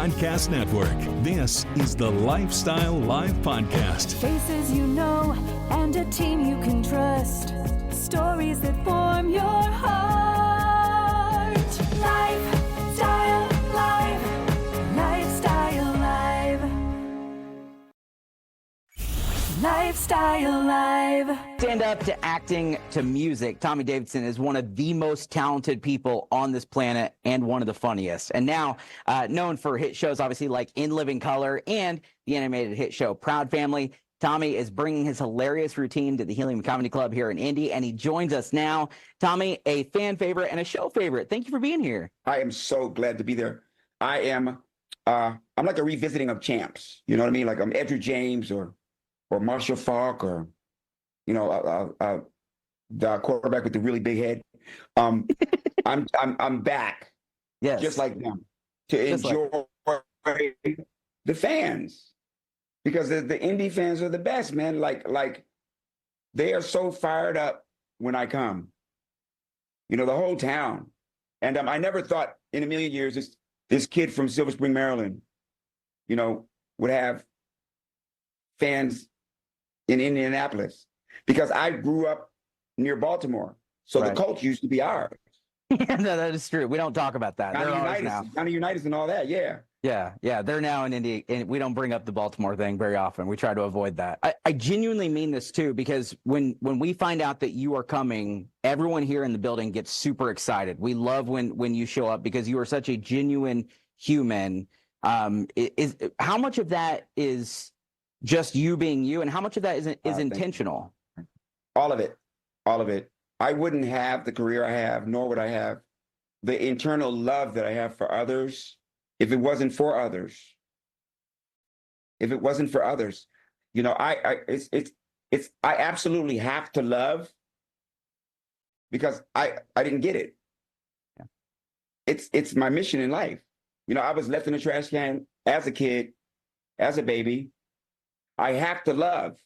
Podcast Network. This is the Lifestyle Live Podcast. Faces you know and a team you can trust. Stories that form your heart. Lifestyle Live. Lifestyle Live. Lifestyle Live. Stand up to acting to music. Tommy Davidson is one of the most talented people on this planet and one of the funniest. And now known for hit shows, obviously, like In Living Color and the animated hit show Proud Family. Tommy is bringing his hilarious routine to the Helium Comedy Club here in Indy, and he joins us now. Tommy, a fan favorite and a show favorite. Thank you for being here. I am so glad to be there. I'm like a revisiting of champs. You know what I mean? Like I'm Edgar James or Marshall Faulk or, the quarterback with the really big head. I'm back. Yes. Just like them to enjoy the fans, because the Indy fans are the best, man. Like they are so fired up when I come, the whole town. And I never thought in a million years this kid from Silver Spring, Maryland, would have fans in Indianapolis, because I grew up near Baltimore. So right. The Colts used to be ours. Yeah, no, that is true. We don't talk about that. They're ours now. County United and all that, yeah. Yeah. They're now in Indy, and we don't bring up the Baltimore thing very often. We try to avoid that. I genuinely mean this too, because when we find out that you are coming, everyone here in the building gets super excited. We love when you show up, because you are such a genuine human. How much of that is just you being you, and how much of that is intentional? All of it. I wouldn't have the career I have, nor would I have the internal love that I have for others if it wasn't for others. I absolutely have to love, because I didn't get it. Yeah. It's my mission in life. I was left in a trash can as a kid, as a baby. I have to love,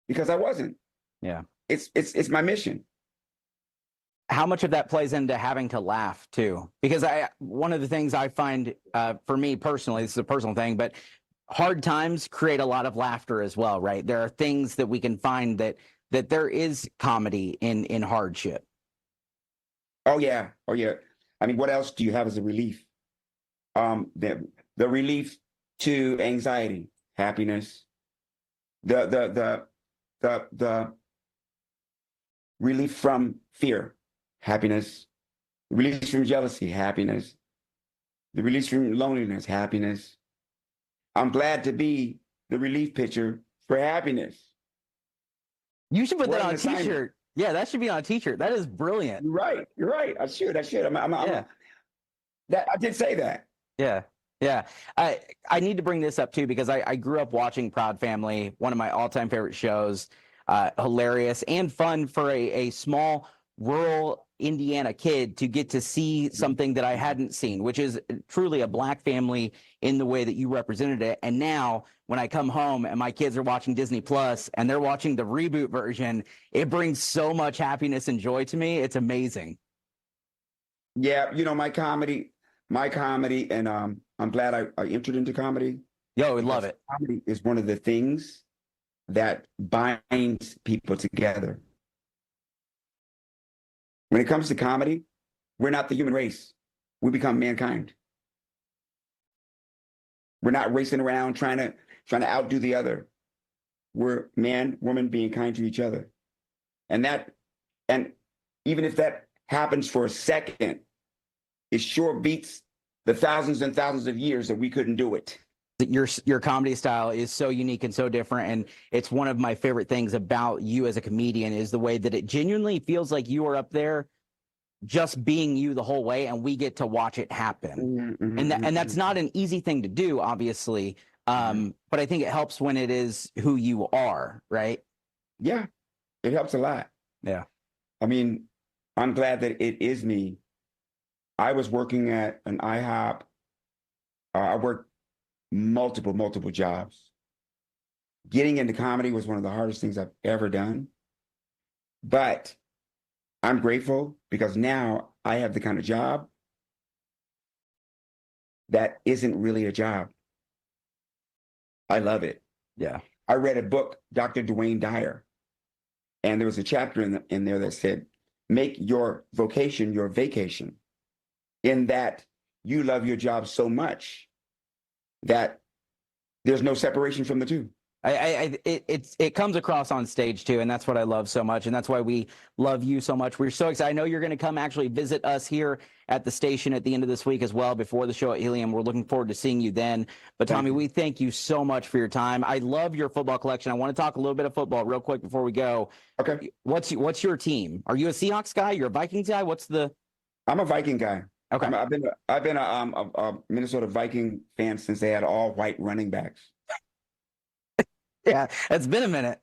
because I wasn't. Yeah. It's my mission. How much of that plays into having to laugh too? Because one of the things I find, for me personally, this is a personal thing, but hard times create a lot of laughter as well, right? There are things that we can find that there is comedy in hardship. Oh yeah. I mean, what else do you have as a relief? The relief to anxiety, happiness, the relief from fear, happiness, the release from jealousy, happiness, the release from loneliness, happiness. I'm glad to be the relief pitcher for happiness. You should put that on a t-shirt. Yeah, that should be on a t-shirt. That is brilliant. You're right. I should. I did say that. Yeah. I need to bring this up too, because I grew up watching Proud Family, one of my all-time favorite shows. Hilarious and fun for a small rural Indiana kid to get to see something that I hadn't seen, which is truly a Black family in the way that you represented it. And now when I come home and my kids are watching Disney Plus and they're watching the reboot version, it brings so much happiness and joy to me. It's amazing. Yeah. My comedy, and I'm glad I entered into comedy. Yo, we love it. Comedy is one of the things that binds people together. When it comes to comedy, we're not the human race. We become mankind. We're not racing around trying to outdo the other. We're man, woman being kind to each other. And even if that happens for a second, it sure beats the thousands and thousands of years that we couldn't do it. Your comedy style is so unique and so different, and it's one of my favorite things about you as a comedian is the way that it genuinely feels like you are up there just being you the whole way, and we get to watch it happen. Mm-hmm. And that's not an easy thing to do, obviously, but I think it helps when it is who you are, right? Yeah, it helps a lot. Yeah. I mean, I'm glad that it is me. I was working at an IHOP. I worked multiple jobs. Getting into comedy was one of the hardest things I've ever done. But I'm grateful, because now I have the kind of job that isn't really a job. I love it. Yeah. I read a book, Dr. Dwayne Dyer, and there was a chapter in there that said, make your vocation your vacation, in that you love your job so much that there's no separation from the two. It comes across on stage too, and that's what I love so much, and that's why we love you so much. We're so excited. I know you're going to come actually visit us here at the station at the end of this week as well, before the show at Helium. We're looking forward to seeing you then. But Tommy, we thank you so much for your time. I love your football collection. I want to talk a little bit of football real quick before we go. Okay. What's your team? Are you a Seahawks guy? You're a Vikings guy? I'm a Viking guy. Okay. I've been a Minnesota Viking fan since they had all white running backs. Yeah, it's been a minute.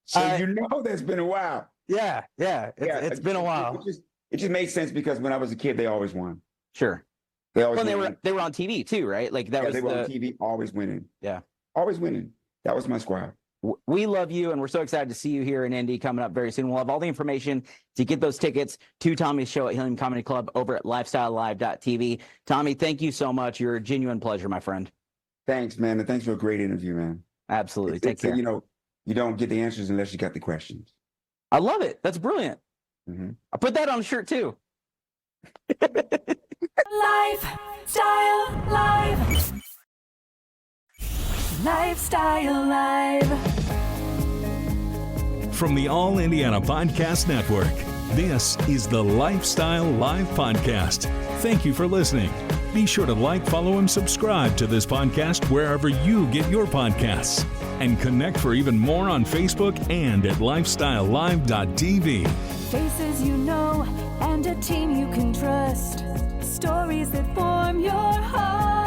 So you know that's been a while. Yeah. It's been a while. It just made sense because when I was a kid, they always won. Sure. They always they were on TV too, right? Like that was they were on TV, always winning. Yeah. Always winning. That was my squad. We love you, and we're so excited to see you here in Indy coming up very soon. We'll have all the information to get those tickets to Tommy's show at Helium Comedy Club over at lifestylelive.tv. Tommy, thank you so much. You're a genuine pleasure, my friend. Thanks, man. And thanks for a great interview, man. Absolutely. Take care. You don't get the answers unless you got the questions. I love it. That's brilliant. Mm-hmm. I'll put that on a shirt too. Lifestyle Live. Lifestyle Live. From the All Indiana Podcast Network, this is the Lifestyle Live Podcast. Thank you for listening. Be sure to like, follow, and subscribe to this podcast wherever you get your podcasts. And connect for even more on Facebook and at lifestylelive.tv. Faces you know and a team you can trust. Stories that form your heart.